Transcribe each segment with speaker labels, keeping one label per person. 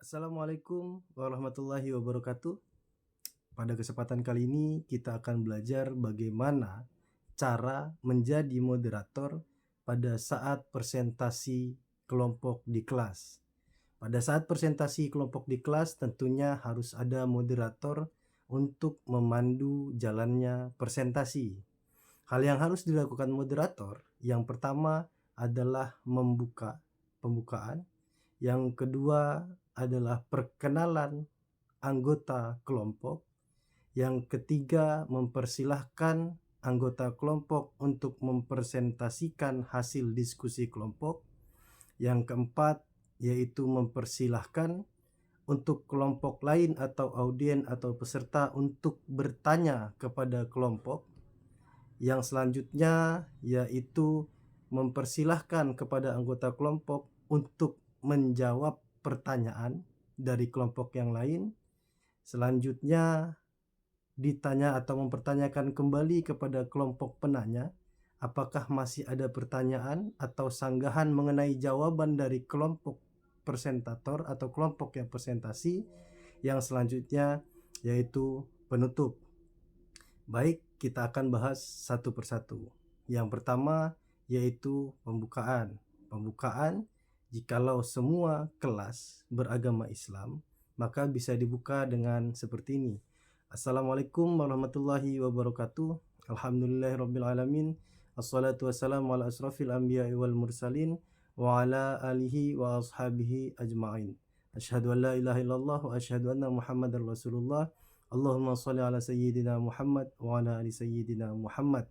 Speaker 1: Assalamualaikum warahmatullahi wabarakatuh. Pada kesempatan kali ini kita akan belajar bagaimana cara menjadi moderator pada saat presentasi kelompok di kelas. Pada saat presentasi kelompok di kelas tentunya harus ada moderator untuk memandu jalannya presentasi. Hal yang harus dilakukan moderator yang pertama adalah pembukaan, yang kedua adalah perkenalan anggota kelompok, yang ketiga mempersilahkan anggota kelompok untuk mempresentasikan hasil diskusi kelompok, yang keempat yaitu mempersilahkan untuk kelompok lain atau audien atau peserta untuk bertanya kepada kelompok, yang selanjutnya yaitu mempersilahkan kepada anggota kelompok untuk menjawab pertanyaan dari kelompok yang lain. Selanjutnya ditanya atau mempertanyakan kembali kepada kelompok penanya apakah masih ada pertanyaan atau sanggahan mengenai jawaban dari kelompok presentator atau kelompok yang presentasi. Yang selanjutnya yaitu penutup. Baik, kita akan bahas satu persatu. Yang pertama yaitu pembukaan. Pembukaan, jikalau semua kelas beragama Islam, maka bisa dibuka dengan seperti ini. Assalamualaikum warahmatullahi wabarakatuh. Alhamdulillahirrabbilalamin. Assalatu wassalamu ala asrafil anbiya'i wal mursalin wa ala alihi wa ashabihi ajma'in. Asyhadu an la ilaha illallah wa asyhadu anna Muhammadar Rasulullah. Allahumma sholli ala sayyidina Muhammad wa ala ali sayyidina Muhammad.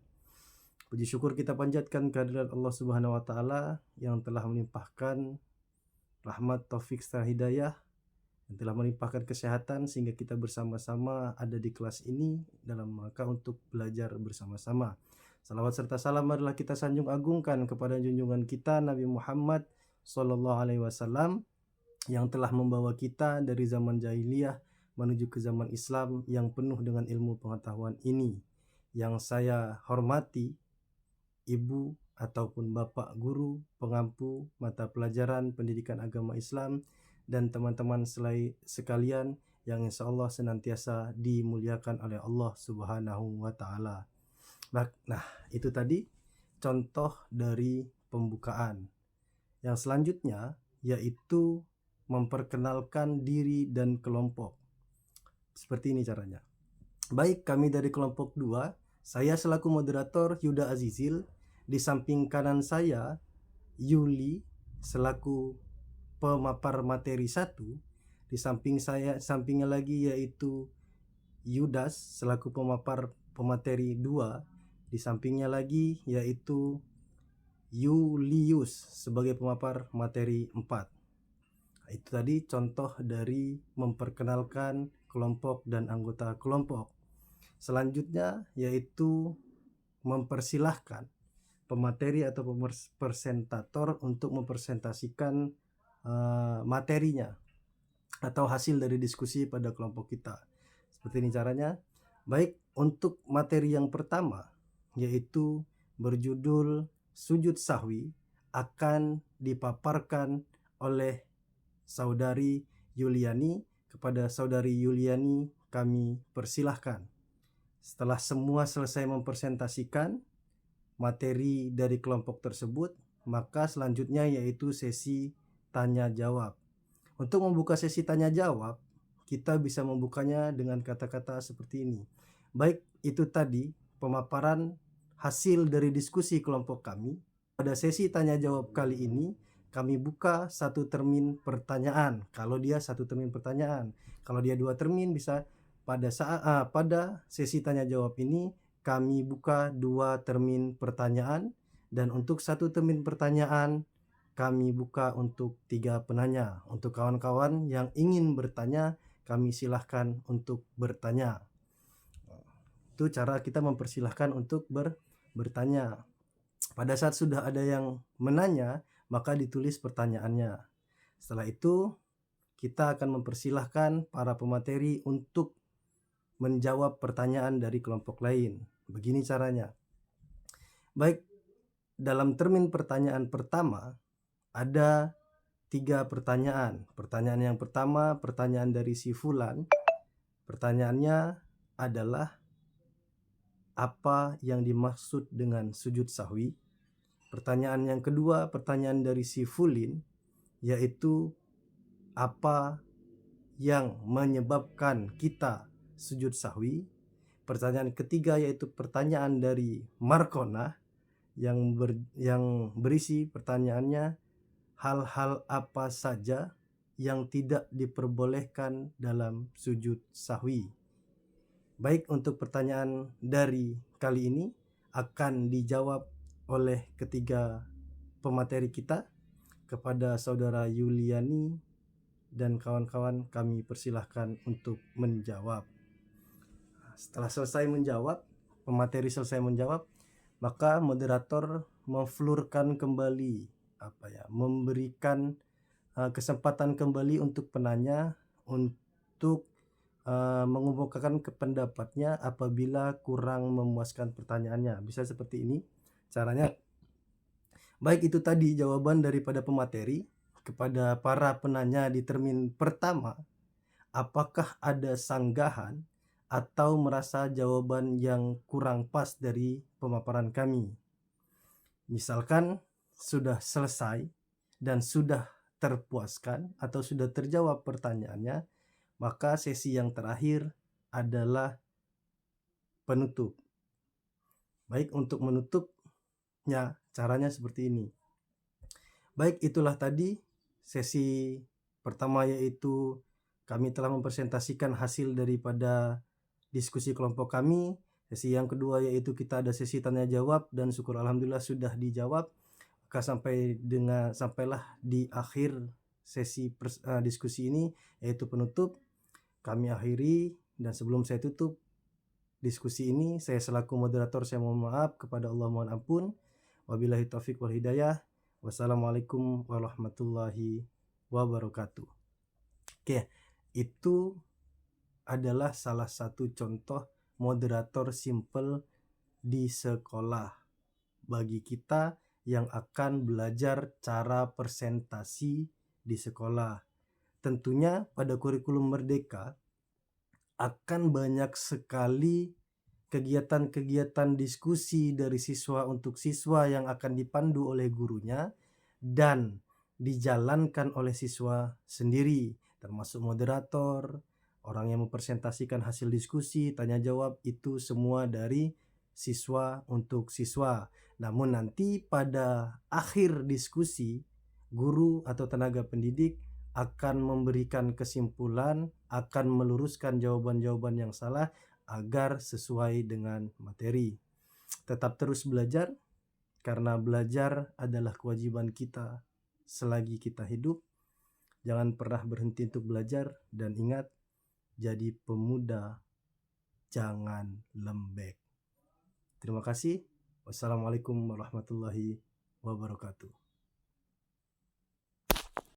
Speaker 1: Puji syukur kita panjatkan kehadirat Allah Subhanahu wa taala yang telah melimpahkan rahmat, taufik serta hidayah, yang telah melimpahkan kesehatan sehingga kita bersama-sama ada di kelas ini dalam rangka untuk belajar bersama-sama. Salawat serta salam adalah kita sanjung agungkan kepada junjungan kita Nabi Muhammad sallallahu alaihi wasallam yang telah membawa kita dari zaman jahiliyah menuju ke zaman Islam yang penuh dengan ilmu pengetahuan ini. Yang saya hormati ibu ataupun bapak guru pengampu mata pelajaran pendidikan agama Islam dan teman-teman sekalian yang insya Allah senantiasa dimuliakan oleh Allah Subhanahu wa taala. Nah, itu tadi contoh dari pembukaan. Yang selanjutnya yaitu memperkenalkan diri dan kelompok. Seperti ini caranya. Baik, kami dari kelompok 2, saya selaku moderator Yuda Azizil, di samping kanan saya Yuli selaku pemapar materi 1, di sampingnya lagi yaitu Yudas selaku pemapar pemateri 2, di sampingnya lagi yaitu Yulius sebagai pemapar materi 4. Itu tadi contoh dari memperkenalkan kelompok dan anggota kelompok. Selanjutnya yaitu mempersilahkan pemateri atau presentator untuk mempresentasikan materinya atau hasil dari diskusi pada kelompok kita. Seperti ini caranya. Baik, untuk materi yang pertama yaitu berjudul sujud sahwi akan dipaparkan oleh saudari Yuliani. Kepada saudari Yuliani kami persilahkan. Setelah semua selesai mempresentasikan materi dari kelompok tersebut, maka selanjutnya yaitu sesi tanya jawab. Untuk membuka sesi tanya jawab, kita bisa membukanya dengan kata-kata seperti ini. Baik, itu tadi pemaparan hasil dari diskusi kelompok kami. Pada sesi tanya jawab kali ini kami buka satu termin pertanyaan. Kalau dia satu termin pertanyaan, kalau dia 2 termin bisa pada sesi tanya jawab ini kami buka 2 termin pertanyaan, dan untuk satu termin pertanyaan kami buka untuk 3 penanya. Untuk kawan-kawan yang ingin bertanya, kami silahkan untuk bertanya. Itu cara kita mempersilahkan untuk bertanya. Pada saat sudah ada yang menanya, maka ditulis pertanyaannya. Setelah itu kita akan mempersilahkan para pemateri untuk menjawab pertanyaan dari kelompok lain. Begini caranya. Baik, dalam termin pertanyaan pertama ada 3 pertanyaan. Pertanyaan yang pertama, pertanyaan dari si fulan. Pertanyaannya adalah, apa yang dimaksud dengan sujud sahwi? Pertanyaan yang kedua, pertanyaan dari si fulin, yaitu apa yang menyebabkan kita sujud sahwi. Pertanyaan ketiga yaitu pertanyaan dari Markona yang berisi pertanyaannya, hal-hal apa saja yang tidak diperbolehkan dalam sujud sahwi. Baik, untuk pertanyaan dari kali ini akan dijawab oleh ketiga pemateri kita. Kepada saudara Yuliani dan kawan-kawan, kami persilahkan untuk menjawab. Setelah selesai menjawab, pemateri selesai menjawab, maka moderator memflurkan kembali, memberikan kesempatan kembali untuk penanya untuk mengemukakan pendapatnya apabila kurang memuaskan pertanyaannya. Bisa seperti ini caranya. Baik, itu tadi jawaban daripada pemateri kepada para penanya di termin pertama. Apakah ada sanggahan atau merasa jawaban yang kurang pas dari pemaparan kami? Misalkan sudah selesai dan sudah terpuaskan atau sudah terjawab pertanyaannya, maka sesi yang terakhir adalah penutup. Baik, untuk menutupnya caranya seperti ini. Baik, itulah tadi sesi pertama, yaitu kami telah mempresentasikan hasil daripada diskusi kelompok kami. Sesi yang kedua yaitu kita ada sesi tanya jawab dan syukur alhamdulillah sudah dijawab. Maka sampailah di akhir sesi diskusi ini yaitu penutup. Kami akhiri, dan sebelum saya tutup diskusi ini, saya selaku moderator saya mohon maaf, kepada Allah mohon ampun. Wabillahi taufik wal hidayah. Wassalamualaikum warahmatullahi wabarakatuh. Oke, itu adalah salah satu contoh moderator simple di sekolah bagi kita yang akan belajar cara presentasi di sekolah. Tentunya pada kurikulum Merdeka akan banyak sekali kegiatan-kegiatan diskusi dari siswa untuk siswa yang akan dipandu oleh gurunya dan dijalankan oleh siswa sendiri, termasuk moderator, orang yang mempresentasikan hasil diskusi, tanya jawab, itu semua dari siswa untuk siswa. Namun nanti pada akhir diskusi, guru atau tenaga pendidik akan memberikan kesimpulan, akan meluruskan jawaban-jawaban yang salah agar sesuai dengan materi. Tetap terus belajar, karena belajar adalah kewajiban kita selagi kita hidup. Jangan pernah berhenti untuk belajar, dan ingat, jadi pemuda jangan lembek. Terima kasih. Wassalamualaikum warahmatullahi wabarakatuh.